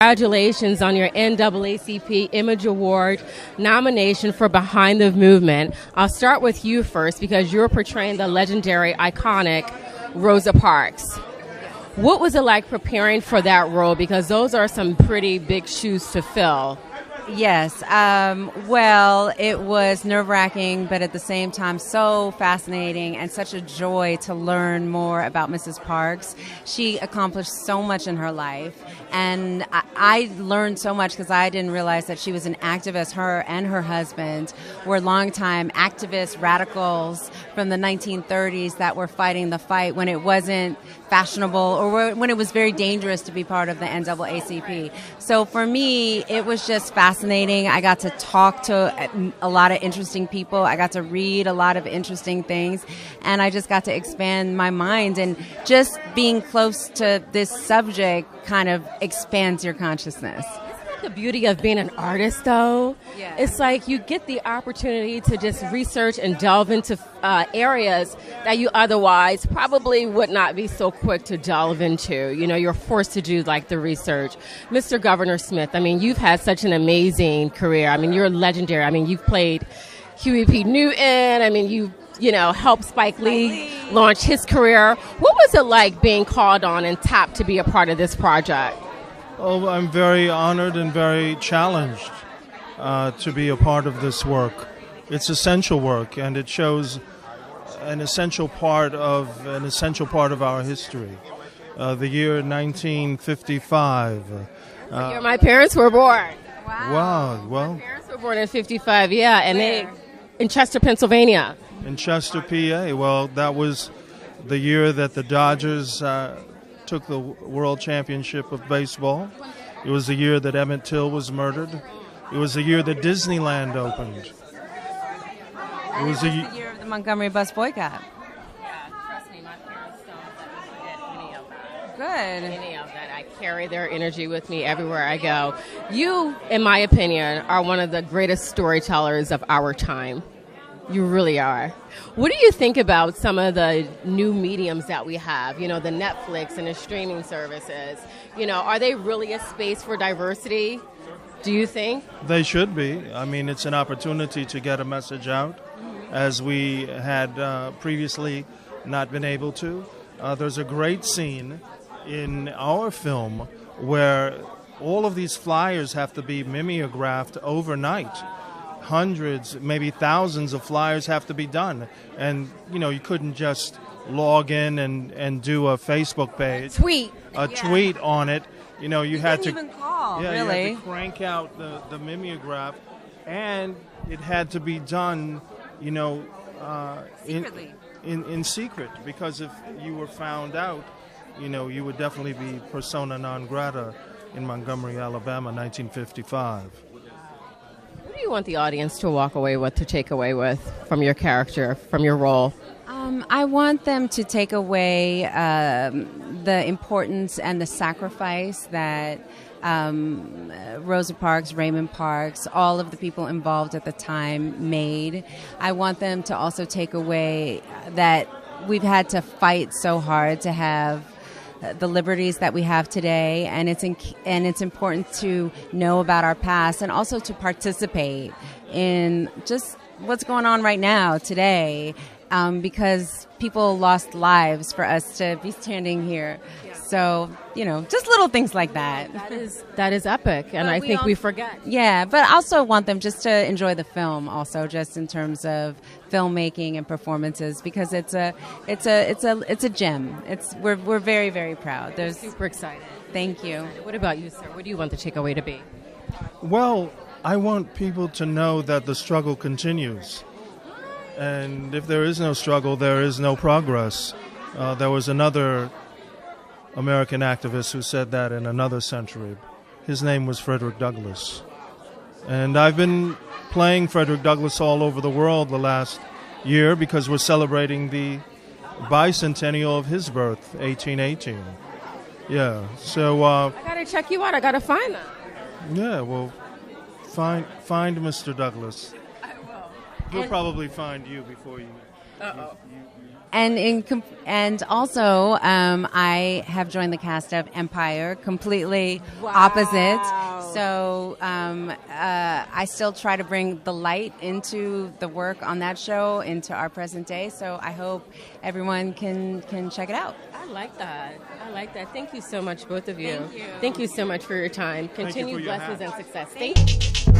Congratulations on your NAACP IMAGE Award nomination for Behind the Movement. I'll start with you first because you're portraying the legendary, iconic Rosa Parks. What was it like preparing for that role? Because those are some pretty big shoes to fill. Yes. Well, it was nerve-wracking, but at the same time so fascinating and such a joy to learn more about Mrs. Parks. She accomplished so much in her life, and I learned so much because I didn't realize that she was an activist. Her and her husband were longtime activists, radicals from the 1930s that were fighting the fight when it wasn't fashionable or when it was very dangerous to be part of the NAACP. So for me, it was just fascinating. I got to talk to a lot of interesting people. I got to read a lot of interesting things, and I just got to expand my mind. And just being close to this subject kind of expands your consciousness. The beauty of being an artist, though, yeah. It's like you get the opportunity to just research and delve into areas that you otherwise probably would not be so quick to delve into. You know, you're forced to do like the research. Mr. Governor Smith, I mean, you've had such an amazing career. I mean, you're legendary. I mean, you've played Huey P. Newton. I mean, you know, helped Spike Lee launch his career. What was it like being called on and tapped to be a part of this project? Oh, I'm very honored and very challenged to be a part of this work. It's essential work, and it shows an essential part of our history. The year 1955. The year my parents were born. Wow. Well, my parents were born in 55. Yeah, and they in Chester, Pennsylvania. In Chester, PA. Well, that was the year that the Dodgers took the World Championship of Baseball. It was the year that Emmett Till was murdered. It was the year that Disneyland opened. It was the year of the Montgomery bus boycott. Yeah, trust me, my parents don't let me forget any of that. Good. Any of that. I carry their energy with me everywhere I go. You, in my opinion, are one of the greatest storytellers of our time. You really are. What do you think about some of the new mediums that we have? You know, the Netflix and the streaming services. You know, are they really a space for diversity? Do you think? They should be. I mean, it's an opportunity to get a message out, as we had previously not been able to. There's a great scene in our film where all of these flyers have to be mimeographed overnight. Hundreds, maybe thousands of flyers have to be done. And, you know, you couldn't just log in and do a Facebook page. A tweet on it. You know, you had to even call, really. You had to crank out the mimeograph, and it had to be done, you know, secretly. In secret, because if you were found out, you know, you would definitely be persona non grata in Montgomery, Alabama, 1955. What do you want the audience to walk away with, to take away with from your character, from your role? I want them to take away the importance and the sacrifice that Rosa Parks, Raymond Parks, all of the people involved at the time made. I want them to also take away that we've had to fight so hard to have the liberties that we have today, and it's important to know about our past and also to participate in just what's going on right now today, because people lost lives for us to be standing here. So, you know, just little things like that. That is epic, and I think we forget. Yeah, but I also want them just to enjoy the film, also, just in terms of filmmaking and performances, because it's a gem. We're very, very proud. We're super excited. Thank you. What about you, sir? What do you want the takeaway to be? Well, I want people to know that the struggle continues, and if there is no struggle, there is no progress. There was another American activist who said that in another century. His name was Frederick Douglass. And I've been playing Frederick Douglass all over the world the last year because we're celebrating the bicentennial of his birth, 1818. Yeah, so... I gotta check you out. I gotta find that. Yeah, well, find Mr. Douglass. I will. He'll probably find you before you... Uh-oh. and also I have joined the cast of Empire, completely opposite. So I still try to bring the light into the work on that show, into our present day. So I hope everyone can check it out. I like that. Thank you so much, both of you. Thank you so much for your time. Continued blessings and success. Thank you.